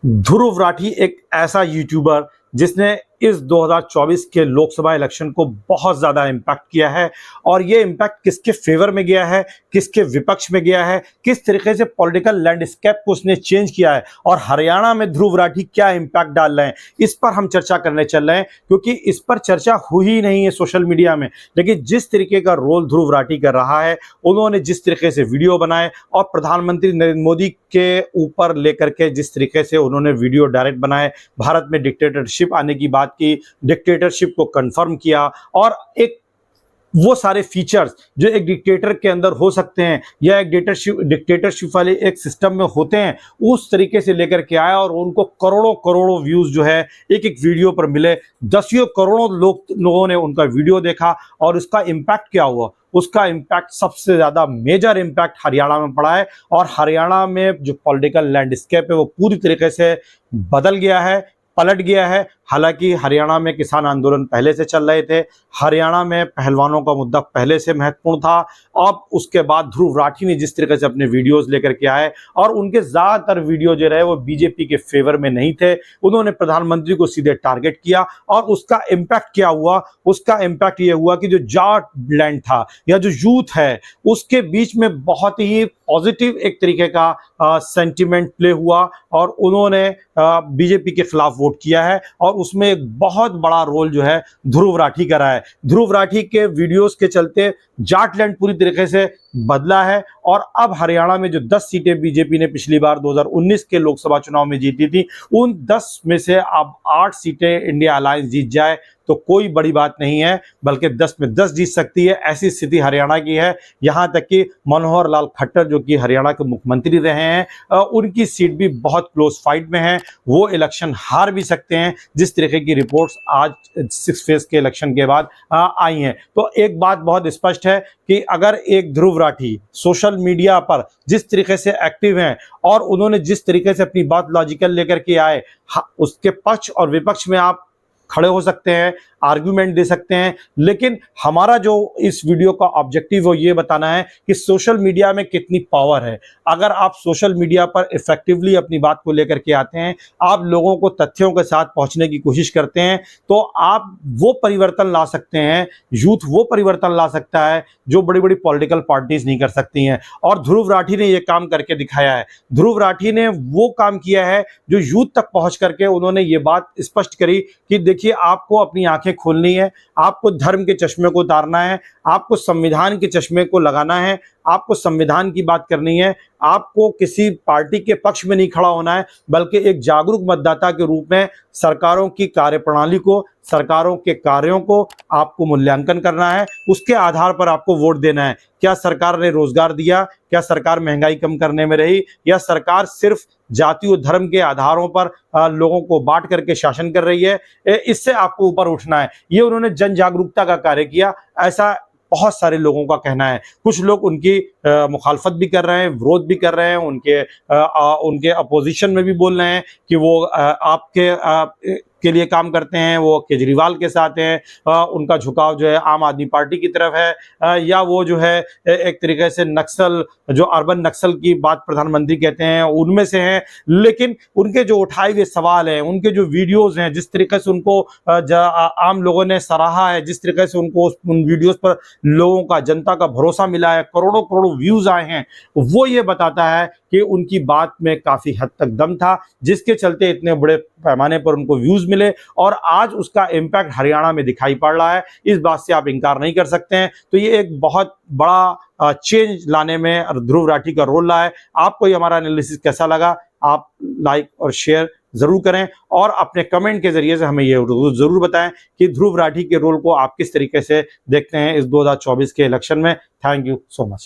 ध्रुव राठी एक ऐसा यूट्यूबर जिसने इस 2024 के लोकसभा इलेक्शन को बहुत ज़्यादा इम्पैक्ट किया है और ये इम्पैक्ट किसके फेवर में गया है, किसके विपक्ष में गया है, किस तरीके से पॉलिटिकल लैंडस्केप को उसने चेंज किया है और हरियाणा में ध्रुव राठी क्या इम्पैक्ट डाल रहे हैं, इस पर हम चर्चा करने चल रहे हैं। क्योंकि इस पर चर्चा हुई ही नहीं है सोशल मीडिया में, लेकिन जिस तरीके का रोल ध्रुव राठी कर रहा है, उन्होंने जिस तरीके से वीडियो बनाए और प्रधानमंत्री नरेंद्र मोदी के ऊपर लेकर के जिस तरीके से उन्होंने वीडियो डायरेक्ट बनाए, भारत में डिक्टेटरशिप आने की बात की, डिक्टेटरशिप को कंफर्म किया और एक वो सारे फीचर्स जो एक डिक्टेटर के अंदर हो सकते हैं या एक डिक्टेटरशिप वाले एक सिस्टम में होते हैं, उस तरीके से लेकर के आया और उनको करोड़ों करोड़ों व्यूज जो है एक एक वीडियो पर मिले। दसियों करोड़ों लोगों ने उनका वीडियो देखा और उसका इम्पैक्ट क्या हुआ, उसका इम्पैक्ट सबसे ज़्यादा मेजर इम्पैक्ट हरियाणा में पड़ा है और हरियाणा में जो पॉलिटिकल लैंडस्केप है वो पूरी तरीके से बदल गया है, पलट गया है। हालांकि हरियाणा में किसान आंदोलन पहले से चल रहे थे, हरियाणा में पहलवानों का मुद्दा पहले से महत्वपूर्ण था। अब उसके बाद ध्रुव राठी ने जिस तरीके से अपने वीडियोस लेकर के आए और उनके ज़्यादातर वीडियो जो रहे वो बीजेपी के फेवर में नहीं थे, उन्होंने प्रधानमंत्री को सीधे टारगेट किया और उसका इम्पैक्ट क्या हुआ, उसका इम्पैक्ट ये हुआ कि जो जाट लैंड था या जो यूथ है उसके बीच में बहुत ही पॉजिटिव एक तरीके का सेंटिमेंट प्ले हुआ और उन्होंने बीजेपी के खिलाफ वोट किया है और उसमें एक बहुत बड़ा रोल जो है ध्रुव राठी का रहा है। ध्रुव राठी के वीडियोस के चलते जाटलैंड पूरी तरीके से बदला है और अब हरियाणा में जो 10 सीटें बीजेपी ने पिछली बार 2019 के लोकसभा चुनाव में जीती थी, उन 10 में से अब 8 सीटें इंडिया अलायंस जीत जाए तो कोई बड़ी बात नहीं है, बल्कि 10 में 10 जीत सकती है। ऐसी स्थिति हरियाणा की है। यहां तक कि मनोहर लाल खट्टर जो कि हरियाणा के मुख्यमंत्री रहे हैं, उनकी सीट भी बहुत क्लोज फाइट में है, वो इलेक्शन हार भी सकते हैं, जिस तरीके की रिपोर्ट्स आज 6 फेज के इलेक्शन के बाद आई हैं। तो एक बात बहुत स्पष्ट है कि अगर एक ध्रुव राठी सोशल मीडिया पर जिस तरीके से एक्टिव हैं और उन्होंने जिस तरीके से अपनी बात लॉजिकल लेकर के आए, उसके पक्ष और विपक्ष में आप खड़े हो सकते हैं, आर्गुमेंट दे सकते हैं, लेकिन हमारा जो इस वीडियो का ऑब्जेक्टिव वो ये बताना है कि सोशल मीडिया में कितनी पावर है। अगर आप सोशल मीडिया पर इफेक्टिवली अपनी बात को लेकर के आते हैं, आप लोगों को तथ्यों के साथ पहुंचने की कोशिश करते हैं, तो आप वो परिवर्तन ला सकते हैं, यूथ वो परिवर्तन ला सकता है जो बड़ी बड़ी पॉलिटिकल पार्टीज नहीं कर सकती हैं। और ध्रुव राठी ने ये काम करके दिखाया है। ध्रुव राठी ने वो काम किया है जो यूथ तक पहुंच करके उन्होंने ये बात स्पष्ट करी कि देखिए, आपको अपनी आंखें खोलनी है, आपको धर्म के चश्मे को उतारना है, आपको संविधान के चश्मे को लगाना है, आपको संविधान की बात करनी है, आपको किसी पार्टी के पक्ष में नहीं खड़ा होना है, बल्कि एक जागरूक मतदाता के रूप में सरकारों की कार्यप्रणाली को, सरकारों के कार्यों को आपको मूल्यांकन करना है, उसके आधार पर आपको वोट देना है। क्या सरकार ने रोजगार दिया, क्या सरकार महंगाई कम करने में रही, या सरकार सिर्फ जाति और धर्म के आधारों पर लोगों को बांट करके शासन कर रही है, इससे आपको ऊपर उठना है। ये उन्होंने जन जागरूकता का कार्य किया, ऐसा बहुत सारे लोगों का कहना है। कुछ लोग उनकी मुखालफत भी कर रहे हैं, विरोध भी कर रहे हैं, उनके अपोजिशन में भी बोल रहे हैं कि वो आपके के लिए काम करते हैं, वो केजरीवाल के साथ हैं, उनका झुकाव जो है आम आदमी पार्टी की तरफ है, या वो जो है एक तरीके से नक्सल, जो अर्बन नक्सल की बात प्रधानमंत्री कहते हैं, उनमें से हैं। लेकिन उनके जो उठाए हुए सवाल हैं, उनके जो वीडियोस हैं, जिस तरीके से उनको आम लोगों ने सराहा है, जिस तरीके से उनको उन वीडियोस पर लोगों का, जनता का भरोसा मिला है, करोड़ों करोड़ों व्यूज आए हैं, वो ये बताता है कि उनकी बात में काफी हद तक दम था, जिसके चलते इतने बड़े पैमाने पर उनको व्यूज मिले और आज उसका इम्पैक्ट हरियाणा में दिखाई पड़ रहा है। इस बात से आप इंकार नहीं कर सकते हैं। तो ये एक बहुत बड़ा चेंज लाने में ध्रुव राठी का रोल रहा है। आपको ये हमारा एनालिसिस कैसा लगा, आप लाइक और शेयर जरूर करें और अपने कमेंट के जरिए से हमें ये जरूर बताएं कि ध्रुव राठी के रोल को आप किस तरीके से देखते हैं इस 2024 के इलेक्शन में। Thank you so much.